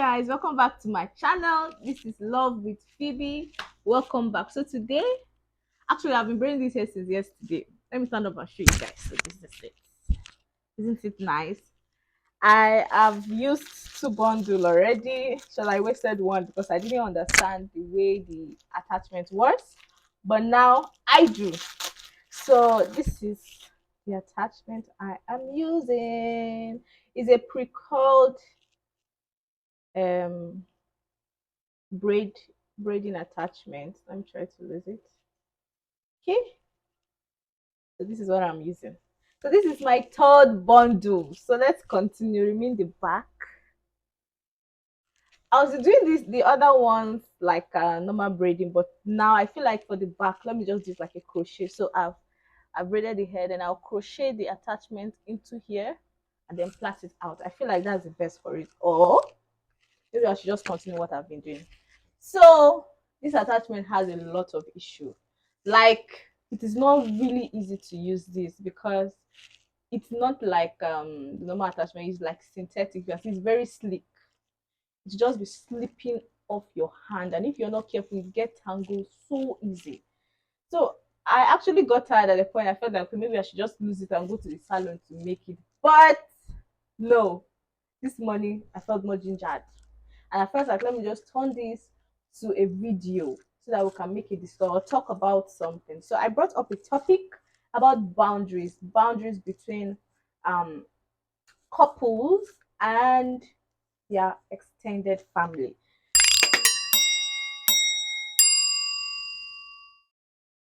guys, welcome back to my channel. This is Love with Phoebe. Welcome back. So today, actually I've been braiding this hair since yesterday. Let me stand up and show you guys. So this is it. Isn't it nice? I have used two bundle already. Shall I wasted one because I didn't understand the way the attachment works, but now I do. So this is the attachment I am using. Is a pre-curled um braid braiding attachment. Let me try to lose it. Okay, so this is what I'm using. So this is my third bundle. So let's continue. Remain the back. I was doing this the other ones like normal braiding, but now I feel like for the back, let me just do like a crochet. So I've braided the head and I'll crochet the attachment into here and then plait it out. I feel like that's the best for it. Or maybe I should just continue what I've been doing. So this attachment has a lot of issue. Like it is not really easy to use this because it's not like the normal attachment is like synthetic because it's very slick. It's just be slipping off your hand, and if you're not careful, it gets tangled so easy. So I actually got tired at the point. I felt like okay, maybe I should just lose it and go to the salon to make it. But no, this morning I felt more gingered. And I felt like let me just turn this to a video so that we can make a discussion or talk about something. So I brought up a topic about boundaries between um couples and their extended family.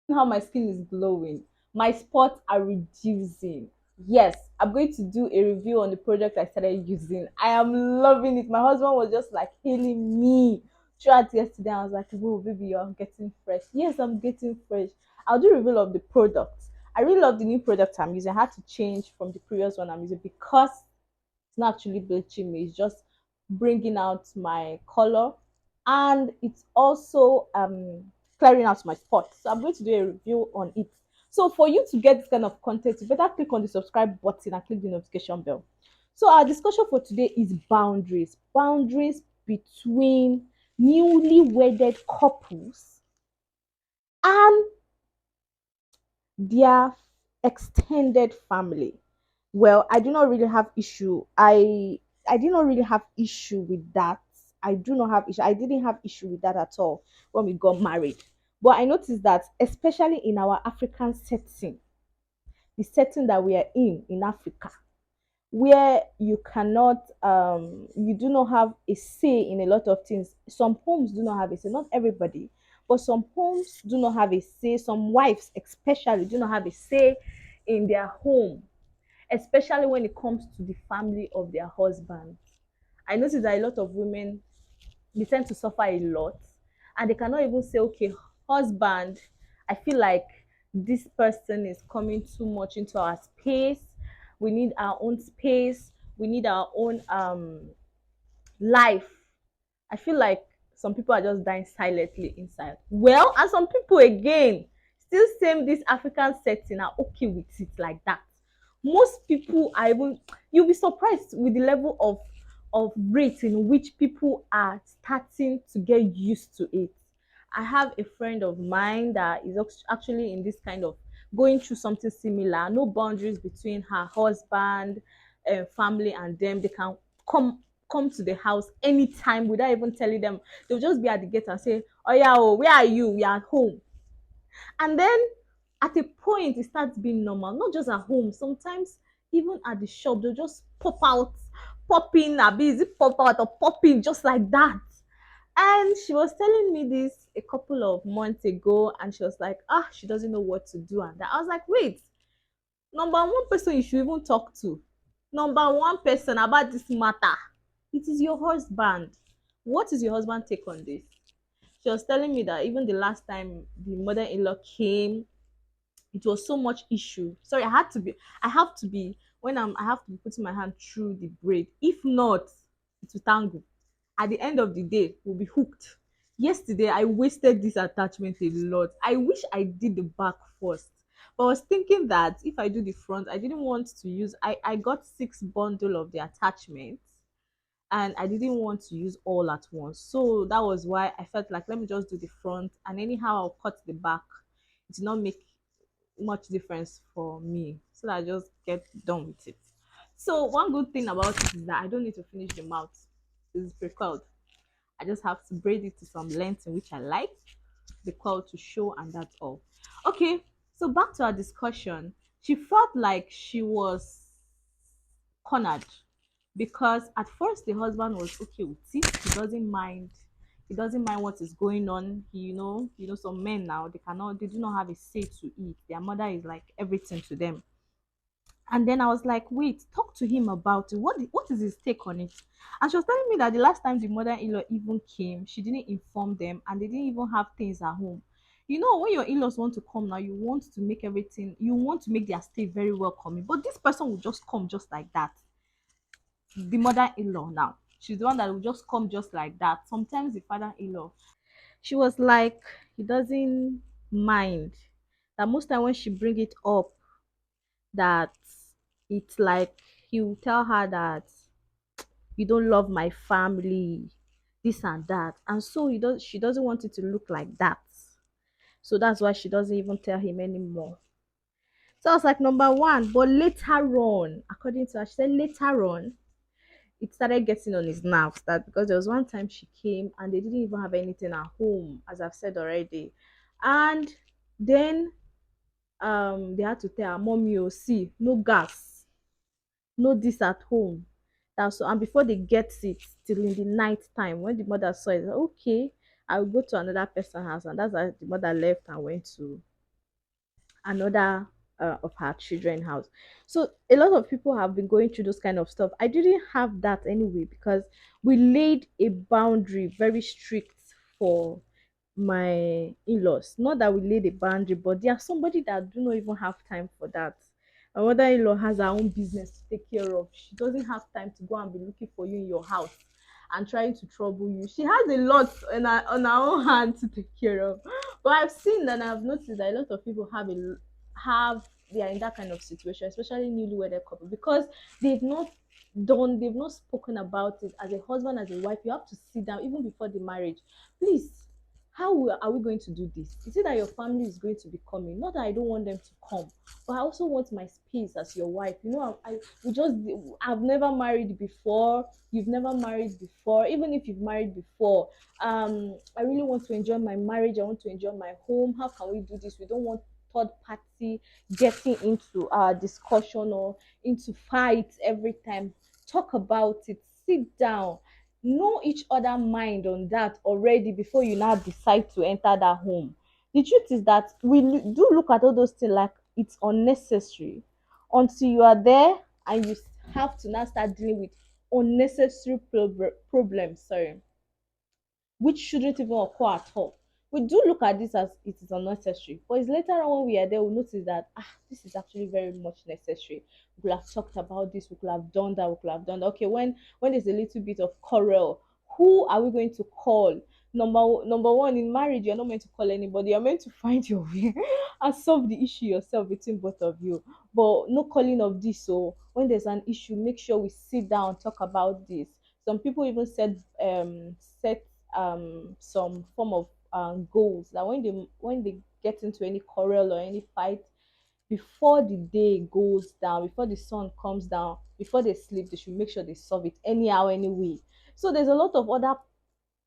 How my skin is glowing, my spots are reducing. Yes, I'm going to do a review on the product I started using. I am loving it. My husband was just like hailing me throughout yesterday. I was like, whoa baby, you're getting fresh. Yes, I'm getting fresh. I'll do a review of the products. I really love the new product I'm using. I had to change from the previous one I'm using because it's not actually bleaching me, it's just bringing out my color, and it's also clearing out my spots. So I'm going to do a review on it. So for you to get this kind of content, you better click on the subscribe button and click the notification bell. So our discussion for today is boundaries between newly wedded couples and their extended family. Well, I do not really have issue. I did not really have issue with that. I do not have issue. I didn't have issue with that at all when we got married. But I noticed that especially in our African setting, the setting that we are in Africa, where you do not have a say in a lot of things. Some homes do not have a say, not everybody, but some homes do not have a say. Some wives especially do not have a say in their home, especially when it comes to the family of their husband. I notice that a lot of women, they tend to suffer a lot, and they cannot even say, okay, husband, I feel like this person is coming too much into our space. We need our own space. We need our own life. I feel like some people are just dying silently inside. Well, and some people again still same this African setting are okay with it like that. Most people are even, you'll be surprised with the level of rate in which people are starting to get used to it. I have a friend of mine that is actually in this kind of going through something similar. No boundaries between her husband, family, and them. They can come to the house anytime without even telling them. They'll just be at the gate and say, oh yeah, oh, where are you? We are at home. And then at a point it starts being normal, not just at home, sometimes even at the shop they'll just pop out, pop in, a busy pop out or pop in just like that. And she was telling me this a couple of months ago, and she was like, she doesn't know what to do. And that I was like, wait, number one person you should even talk to, number one person about this matter, it is your husband. What is your husband take on this? She was telling me that even the last time the mother-in-law came, it was so much issue. Sorry, I have to be when I have to be putting my hand through the braid. If not, it will tangle. At the end of the day, we'll be hooked. Yesterday I wasted this attachment a lot. I wish I did the back first, but I was thinking that if I do the front, I didn't want to use, I got 6 bundle of the attachments, and I didn't want to use all at once. So that was why I felt like, let me just do the front, and anyhow I'll cut the back. It did not make much difference for me, so that I just get done with it. So one good thing about it is that I don't need to finish the mouth. It's pre-curled. I just have to braid it to some length in which I like the curl to show, and that's all. Okay, so back to our discussion. She felt like she was cornered because at first the husband was okay with it. He doesn't mind what is going on. Some men now, they do not have a say to it. Their mother is like everything to them. And then I was like, wait, talk to him about it. What is his take on it? And she was telling me that the last time the mother-in-law even came, she didn't inform them, and they didn't even have things at home. When your in-laws want to come now, you want to make their stay very welcoming. But this person will just come just like that. The mother-in-law now, she's the one that will just come just like that. Sometimes the father-in-law, she was like, he doesn't mind. That most time when she bring it up, that it's like he will tell her that you don't love my family, this and that. And so she doesn't want it to look like that. So that's why she doesn't even tell him anymore. So I was like, number one. But later on, according to her, she said later on, it started getting on his nerves, that because there was one time she came and they didn't even have anything at home, as I've said already. And then they had to tell her, mommy, oh, see, no gas, no this at home. That's so, and before they get it, till in the night time, when the mother saw it, okay, I will go to another person's house. And that's why the mother left and went to another of her children house. So a lot of people have been going through those kind of stuff. I didn't have that anyway, because we laid a boundary very strict for my in-laws. Not that we laid a boundary, but they are somebody that do not even have time for that. My mother-in-law has her own business to take care of. She doesn't have time to go and be looking for you in your house and trying to trouble you. She has a lot on her own hand to take care of. But I've seen and I've noticed that a lot of people have they are in that kind of situation, especially newlywed couple, because they've not spoken about it as a husband, as a wife. You have to sit down even before the marriage. Please, are we going to do this? Is it that your family is going to be coming? Not that I don't want them to come, but I also want my space as your wife. I've never married before. You've never married before. Even if you've married before, I really want to enjoy my marriage. I want to enjoy my home. How can we do this? We don't want third party getting into our discussion or into fights every time. Talk about it. Sit down, know each other mind on that already before you now decide to enter that home. The truth is that do look at all those things like it's unnecessary until you are there and you have to now start dealing with unnecessary problems. Sorry, which shouldn't even occur at all. We do look at this as it is unnecessary, but it's later on when we are there, we notice that this is actually very much necessary. We could have talked about this, we could have done that, we could have done that. Okay, when there's a little bit of quarrel, who are we going to call? Number one, in marriage, you're not meant to call anybody. You're meant to find your way and solve the issue yourself between both of you. But no calling of this. So when there's an issue, make sure we sit down, talk about this. Some people even set some form of goals that when they get into any quarrel or any fight, before the day goes down, before the sun comes down, before they sleep, they should make sure they solve it anyhow, anyway. So there's a lot of other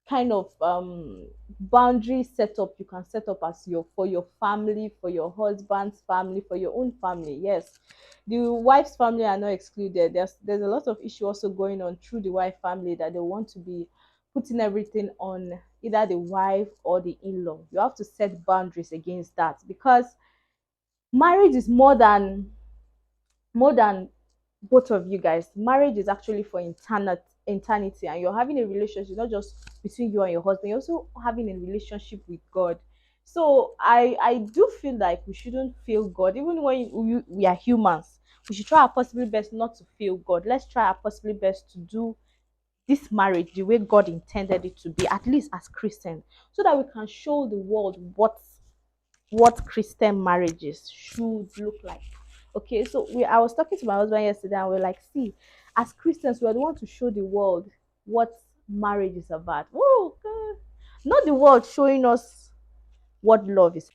kind of boundary setup you can set up as for your family, for your husband's family, for your own family. Yes, the wife's family are not excluded. There's a lot of issue also going on through the wife family, that they want to be putting everything on either the wife or the in-law. You have to set boundaries against that, because marriage is more than both of you guys. Marriage is actually for eternity, and you're having a relationship not just between you and your husband, you're also having a relationship with God. So I do feel like we shouldn't feel God, even when we are humans. We should try our possible best not to feel God. Let's try our possible best to do this marriage the way God intended it to be, at least as Christians, so that we can show the world what Christian marriages should look like. Okay, so I was talking to my husband yesterday, and we're like, see, as Christians, we are the one to show the world what marriage is about. Oh, God. Not the world showing us what love is.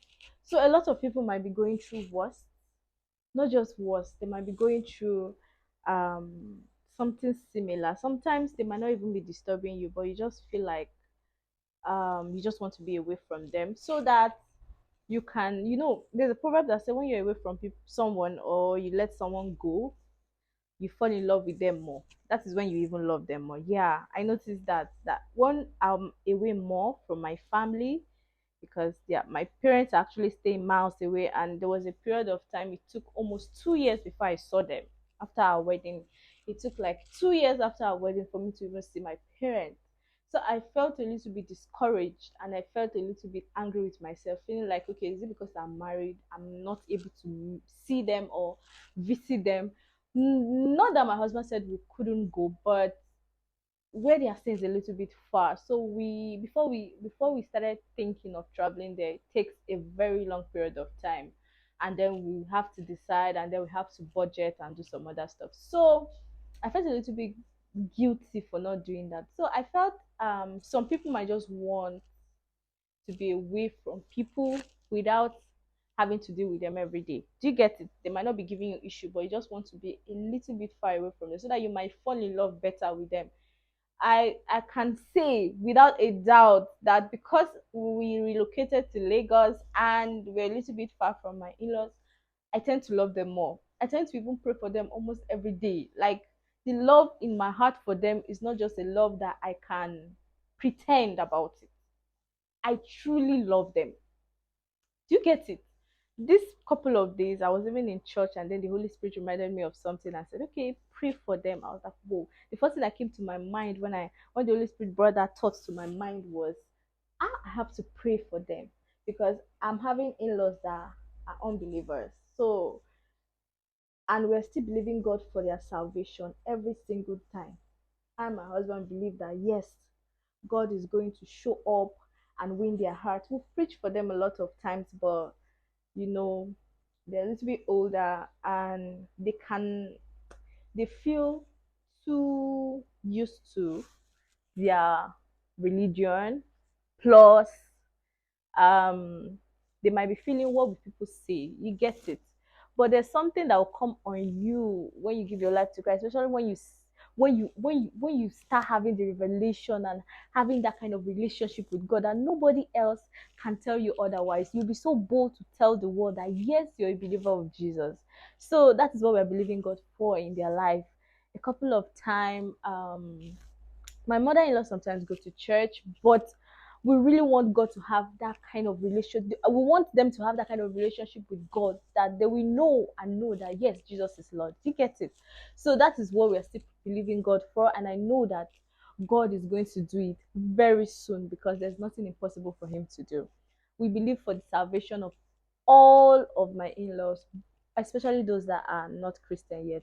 So a lot of people might be going through worse, not just worse, they might be going through um something similar. Sometimes they might not even be disturbing you, but you just feel like you just want to be away from them so that you can, there's a proverb that says when you're away from someone, or you let someone go, you fall in love with them more. That is when you even love them more. Yeah, I noticed that when I'm away more from my family, because yeah, my parents actually stay miles away, and there was a period of time it took almost 2 years before I saw them after our wedding. It took like 2 years after our wedding for me to even see my parents. So I felt a little bit discouraged, and I felt a little bit angry with myself, feeling like, okay, is it because I'm married I'm not able to see them or visit them? Not that my husband said we couldn't go, but where they are staying is a little bit far. So before we started thinking of traveling there, it takes a very long period of time. And then we have to decide, and then we have to budget and do some other stuff. So I felt a little bit guilty for not doing that. So I felt some people might just want to be away from people without having to deal with them every day. Do you get it? They might not be giving you issue, but you just want to be a little bit far away from them so that you might fall in love better with them. I can say without a doubt that because we relocated to Lagos and we're a little bit far from my in-laws, I tend to love them more. I tend to even pray for them almost every day. Like, the love in my heart for them is not just a love that I can pretend about it. I truly love them. Do you get it? This couple of days, I was even in church, and then the Holy Spirit reminded me of something and said, "Okay, pray for them." I was like, "Whoa!" The first thing that came to my mind when the Holy Spirit brought that thought to my mind was, I have to pray for them because I'm having in-laws that are unbelievers. So, and we're still believing God for their salvation every single time. I and my husband believe that yes, God is going to show up and win their hearts. We've preached for them a lot of times, but you know, they're a little bit older, and they feel too used to their religion. Plus, um they might be feeling, what will people say? You get it? But there's something that will come on you when you give your life to Christ, especially when you start having the revelation and having that kind of relationship with God, and nobody else can tell you otherwise. You'll be so bold to tell the world that yes, you're a believer of Jesus. So that is what we're believing God for in their life. A couple of time, my mother-in-law sometimes go to church, but we really want God to have that kind of relation. We want them to have that kind of relationship with God, that they will know that yes, Jesus is Lord. Do you get it? So that is what we are still believing God for, and I know that God is going to do it very soon because there's nothing impossible for Him to do. We believe for the salvation of all of my in-laws, especially those that are not Christian yet.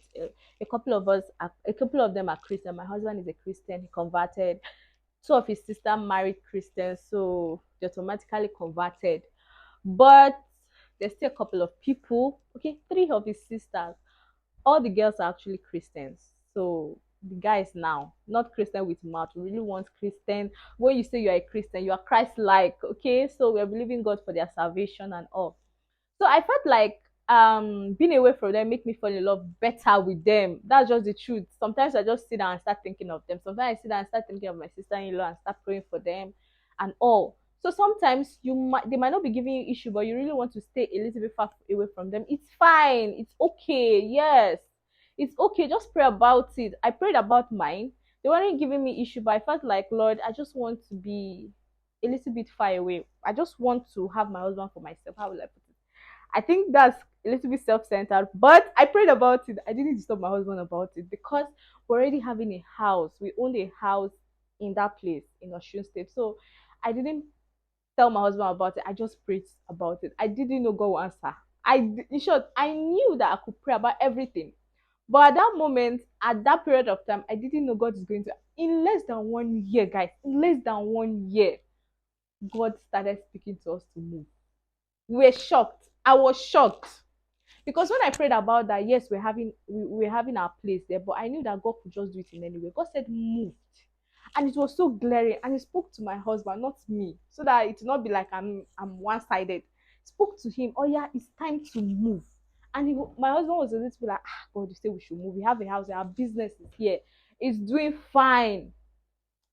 A couple of them are Christian. My husband is a Christian. He converted. Two of his sister married Christians, so they automatically converted. But there's still a couple of people. Okay, three of his sisters. All the girls are actually Christians. So the guys now, not Christian with mouth, we really want Christian. When you say you are a Christian, you are Christ-like. Okay, so we are believing God for their salvation and all. So I felt like being away from them make me fall in love better with them. That's just the truth. Sometimes I just sit down and start thinking of them. Sometimes I sit down and start thinking of my sister-in-law and start praying for them and all. So sometimes they might not be giving you issue, but you really want to stay a little bit far away from them. It's fine. It's okay. Yes. It's okay. Just pray about it. I prayed about mine. They weren't giving me issue, but I felt like, Lord, I just want to be a little bit far away. I just want to have my husband for myself. How will I put it? I think that's a little bit self-centered, but I prayed about it. I didn't disturb my husband about it because we're already having a house. We owned a house in that place in Osun State. So I didn't tell my husband about it. I just prayed about it. I didn't know God would answer. In short, I knew that I could pray about everything. But at that moment, at that period of time, I didn't know God is going to. In less than 1 year, guys, in less than 1 year, God started speaking to us to move. We were shocked. I was shocked because when I prayed about that, yes, we're having our place there, but I knew that God could just do it in any way. God said moved. and it was so glaring. And he spoke to my husband, not me, so that it will not be like I'm one-sided. Spoke to him. Oh yeah, it's time to move. And my husband was a little bit like, ah, God, you say we should move. We have a house. Our business is here. It's doing fine.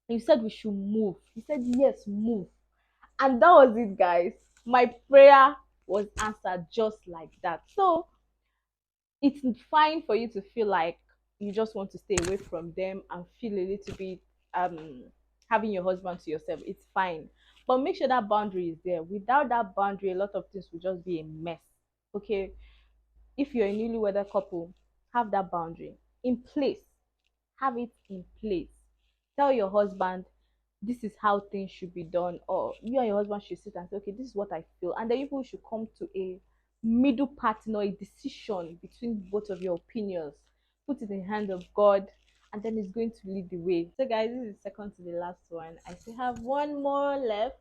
He said we should move. He said yes, move. And that was it, guys. My prayer was answered just like that. So it's fine for you to feel like you just want to stay away from them and feel a little bit um having your husband to yourself. It's fine, but make sure that boundary is there. Without that boundary, a lot of things will just be a mess. Okay, if you're a newlywed couple, have that boundary in place. Have it in place. Tell your husband this is how things should be done, or you and your husband should sit and say, okay, this is what I feel, and then you people should come to a middle pattern or a decision between both of your opinions. Put it in the hand of God, and then it's going to lead the way. So guys, this is second to the last one. I still have one more left.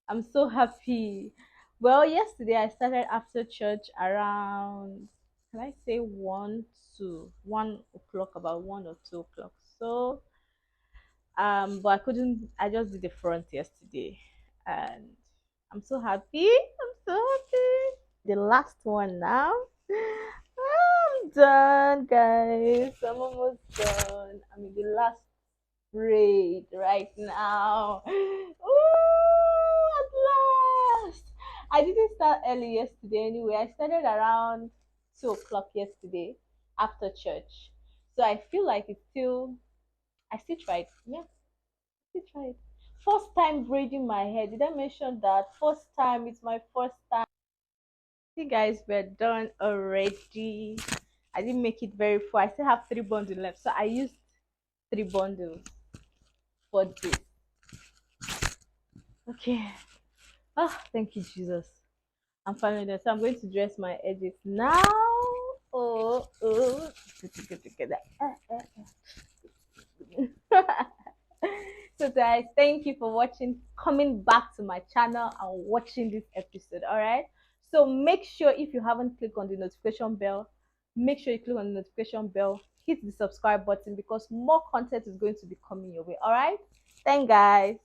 I'm so happy. Well, yesterday I started after church around, can I say 1 o'clock, about 1 or 2 o'clock. So but I couldn't. I just did the front yesterday, and I'm so happy. I'm so happy. The last one now. I'm done, guys. I'm almost done. I'm in the last braid right now. Ooh, at last! I didn't start early yesterday anyway. I started around 2 o'clock yesterday after church. So I feel like it's still. I still tried. Yeah, still tried. First time braiding my hair. Did I mention that? First time. It's my first time. See, guys, we're done already. I didn't make it very full. I still have 3 bundles left, so I used 3 bundles for this. Okay. Oh, thank you, Jesus. I'm finally done. So I'm going to dress my edges now. Oh, oh. So guys, thank you for watching, coming back to my channel and watching this episode. All right, so make sure, if you haven't clicked on the notification bell, make sure you click on the notification bell, hit the subscribe button, because more content is going to be coming your way. All right, thank guys.